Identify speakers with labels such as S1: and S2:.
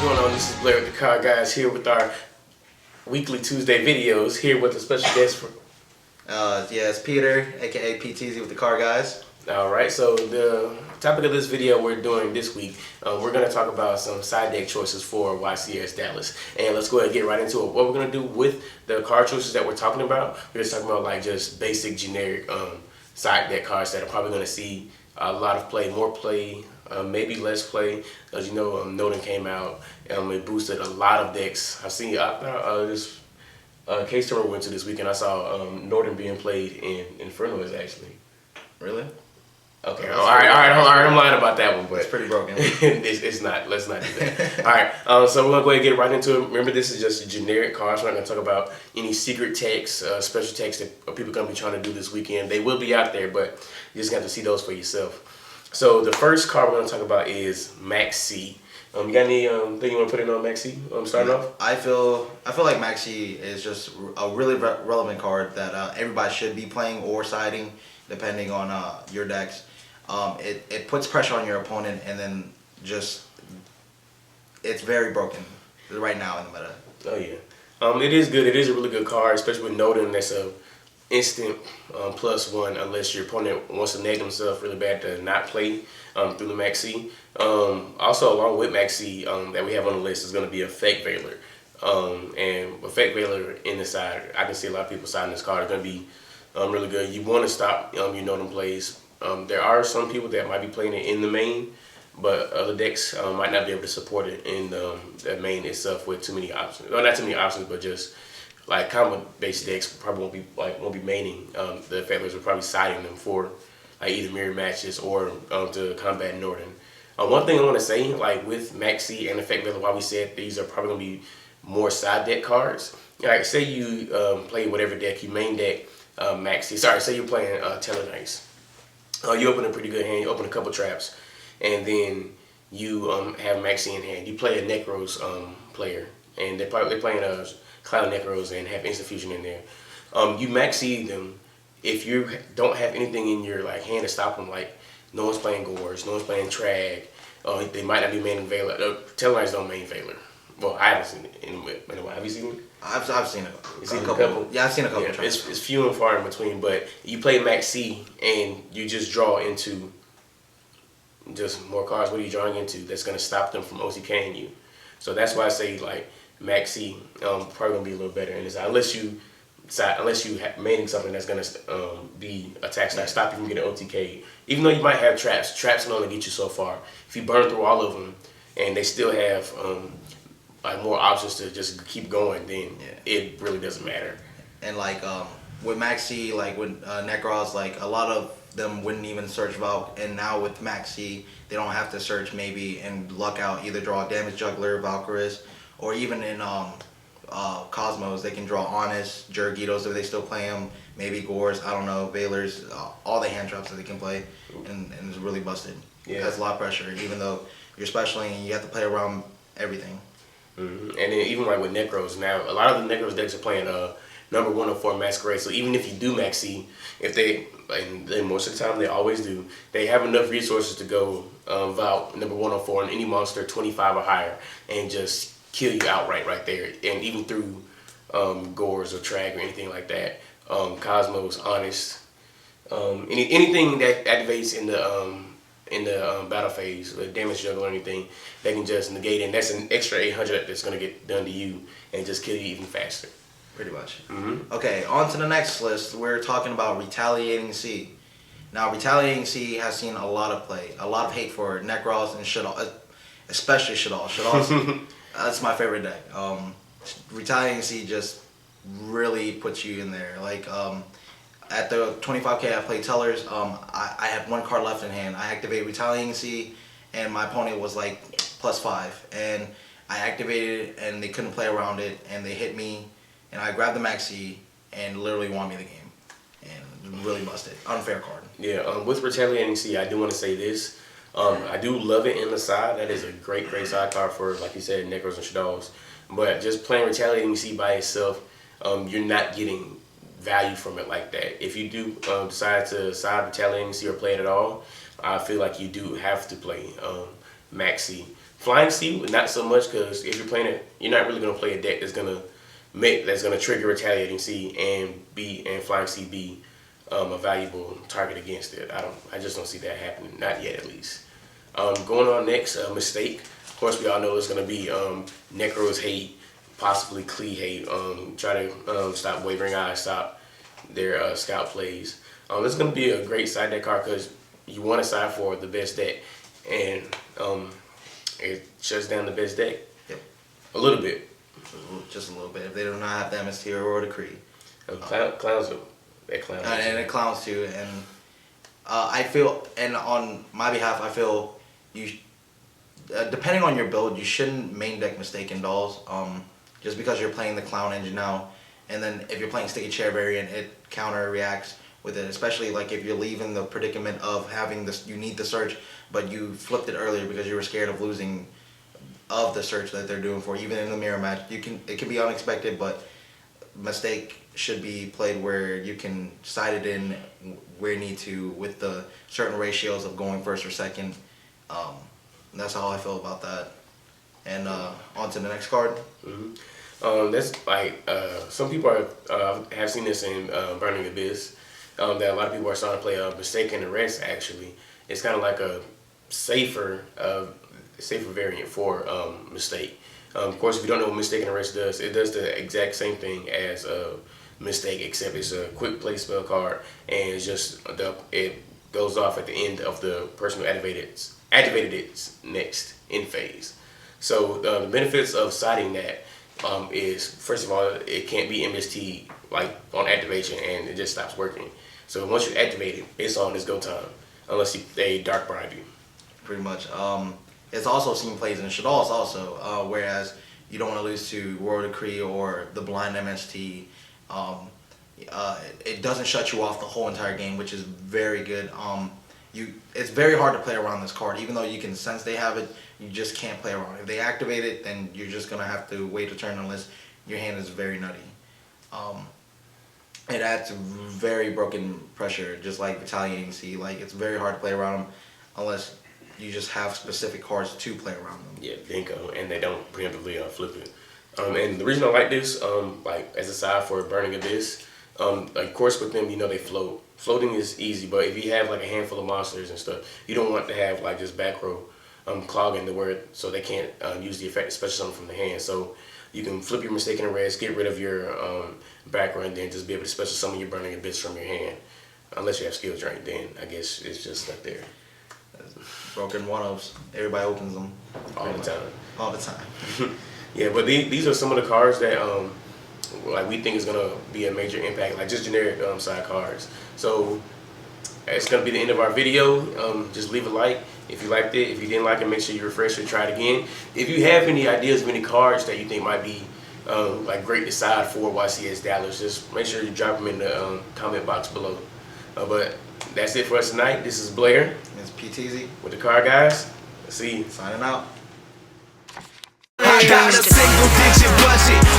S1: going on? This is Blair with TheCardGuyz here with our weekly Tuesday videos. Here with a special guest for.
S2: Yeah, it's Peter, aka PTZ with TheCardGuyz.
S1: All right. So the topic of this video we're doing this week, we're going to talk about some side deck choices for YCS Dallas, and let's go ahead and get right into it. What we're going to do with the card choices that we're talking about, we're just talking about like just basic generic side deck cards that are probably going to see a lot of play, more play. Maybe less play, as you know, Noden came out and it boosted a lot of decks. I've seen this case tournament went to this weekend. I saw Northern being played in Inferno is actually.
S2: Really?
S1: Okay. All right. I'm lying about that one, but
S2: it's pretty broken.
S1: it's not. Let's not do that. All right. So we're gonna go ahead and get right into it. Remember, this is just generic cards. We're not gonna talk about any secret techs, special techs that people are gonna be trying to do this weekend. They will be out there, but you just got to see those for yourself. So the first card we're going to talk about is Max C. You got any thing you want to put in on Max C? Starting off?
S2: I feel like Max C is just a really relevant card that everybody should be playing or siding, depending on your decks. It puts pressure on your opponent, and then just it's very broken right now in the meta.
S1: Oh yeah, it is good. It is a really good card, especially with Noden. That's a instant +1 unless your opponent wants to neg himself really bad to not play through the Max C. Also, along with Max C that we have on the list is going to be Effect Veiler. And Effect Veiler in the side, I can see a lot of people siding this card. It's going to be really good. You want to stop your Noden plays. There are some people that might be playing it in the main, but other decks might not be able to support it in the main itself with too many options. Well, not too many options, but just like combo-based decks probably won't be maining. The Effect Veilers are probably siding them for like either mirror matches or to combat Northern. One thing I want to say, like with Max C and Effect Veiler, why we said these are probably going to be more side deck cards. Like say you play whatever deck, you main deck Max C. Sorry, say you're playing Tellarknights. You open a pretty good hand, you open a couple traps, and then you have Max C in hand. You play a Necros player, and they're playing a Cloud Necros and have Instant Fusion in there. You Max C them if you don't have anything in your like hand to stop them. Like no one's playing Gores, no one's playing Trag. They might not be maining Veiler. Tellarknights don't main Veiler. Well, I haven't seen it in a while. Have you seen it?
S2: I've seen it.
S1: You seen a couple?
S2: Yeah, I've seen a couple.
S1: Yeah, it's few and far in between. But you play Max C and you just draw into just more cards. What are you drawing into? That's gonna stop them from OTKing you. So that's why I say like Max C probably gonna be a little better in this, unless you maining something that's gonna be attack style, stop you from getting OTK. Even though you might have traps can only get you so far. If you burn through all of them and they still have like more options to just keep going, then it really doesn't matter.
S2: And like with Max C, like with Necros, like a lot of them wouldn't even search Valk, and now with Max C, they don't have to search maybe and luck out, either draw Damage Juggler, Valkyries, or even in Cosmos, they can draw Honest, Jurgitos if they still play them, maybe Gores, I don't know, Veilers, all the hand traps that they can play, and it's really busted. Yeah. It has a lot of pressure, even though you're specialing and you have to play around everything.
S1: Mm-hmm. And then even like with Necros, now a lot of the Necros decks are playing number 104 Masquerade. So even if you do Max C, if they, and most of the time they always do, they have enough resources to go Valk number 104 on any monster 25 or higher and just kill you outright right there. And even through Gores or Trag or anything like that, Cosmos, Honest, anything that activates in the battle phase, the Damage Juggler or anything, they can just negate, and that's an extra 800 that's going to get done to you and just kill you even faster.
S2: Pretty much.
S1: Mm-hmm.
S2: Okay, on to the next list. We're talking about Retaliating C. Now, Retaliating C has seen a lot of play, a lot of hate for Necros and Shadal, especially Shadal. Shadal's that's my favorite deck. Retaliating C just really puts you in there. Like at the 25K I played Tellers, I had one card left in hand. I activated Retaliating C, and my opponent was like +5, and I activated it, and they couldn't play around it, and they hit me, and I grabbed the Max C and literally won me the game, and really busted. Unfair card.
S1: Yeah. With Retaliating C, I do want to say this. I do love it in the side. That is a great side card for, like you said, Necros and Shadals. But just playing Retaliating C by itself, you're not getting value from it like that. If you do decide to side Retaliating C or play it at all, I feel like you do have to play Maxi. Flying C, not so much, because if you're playing it, you're not really gonna play a deck that's gonna trigger Retaliating C and Flying C be a valuable target against it. I just don't see that happening, not yet at least. Going on next, Mistake. Of course, we all know it's gonna be Necro's hate, possibly Klee hate. Try to stop Wavering Eyes, stop their scout plays. It's gonna be a great side deck card because you want to side for the best deck, and it shuts down the best deck.
S2: Yep.
S1: A little bit.
S2: Just a little bit. If they do not have the MST or the Kree.
S1: Clowns.
S2: And it clowns too. And I feel, and on my behalf, I feel you, depending on your build, you shouldn't main deck Mistaken Dolls. Just because you're playing the clown engine now, and then if you're playing Sticky Chair variant, it counter reacts with it. Especially like if you're leaving the predicament of having this, you need the search, but you flipped it earlier because you were scared of losing of the search that they're doing for. Even in the mirror match, it can be unexpected, but Mistake should be played where you can side it in where you need to with the certain ratios of going first or second. That's how I feel about that. And on to the next card.
S1: That's like some people have seen this in Burning Abyss. That a lot of people are starting to play Mistaken Arrest. Actually, it's kind of like a safer variant for Mistake. Of course, if you don't know what Mistaken Arrest does, it does the exact same thing as Mistake, except it's a quick play spell card, and it's just it goes off at the end of the person who activated it next in phase. So the benefits of siding that is, first of all, it can't be MST like on activation, and it just stops working. So once you activate it, it's on its go time, unless they dark bribe you.
S2: Pretty much. It's also seen plays in Shadal's also, whereas you don't want to lose to Royal Decree or the blind MST. It doesn't shut you off the whole entire game, which is very good. It's very hard to play around this card, even though you can sense they have it. You just can't play around. If they activate it, then you're just gonna have to wait a turn unless your hand is very nutty. It adds very broken pressure, just like Retaliating C. Like, it's very hard to play around them unless you just have specific cards to play around them.
S1: Yeah, bingo, and they don't preemptively flip it. And the reason I like this, like as a side for Burning Abyss, of course with them, they float. Floating is easy, but if you have like a handful of monsters and stuff, you don't want to have like just back row clogging the word so they can't use the effect, especially something from the hand. So you can flip your Mistaken Arrest, get rid of your back row, and then just be able to special summon your Burning Abyss from your hand. Unless you have skill drain, then I guess it's just not there.
S2: Broken one-ups. Everybody opens them.
S1: All the time.
S2: All the time.
S1: Yeah, but these are some of the cards that like we think is gonna be a major impact, like just generic side cards. So it's gonna be the end of our video. Just leave a like if you liked it. If you didn't like it, make sure you refresh it, try it again. If you have any ideas of any cards that you think might be like great to side for YCS Dallas, just make sure you drop them in the comment box below. But that's it for us tonight. This is Blair.
S2: It's PTZ
S1: with the Card Guys. See you.
S2: signing out.
S3: I got a single digit budget.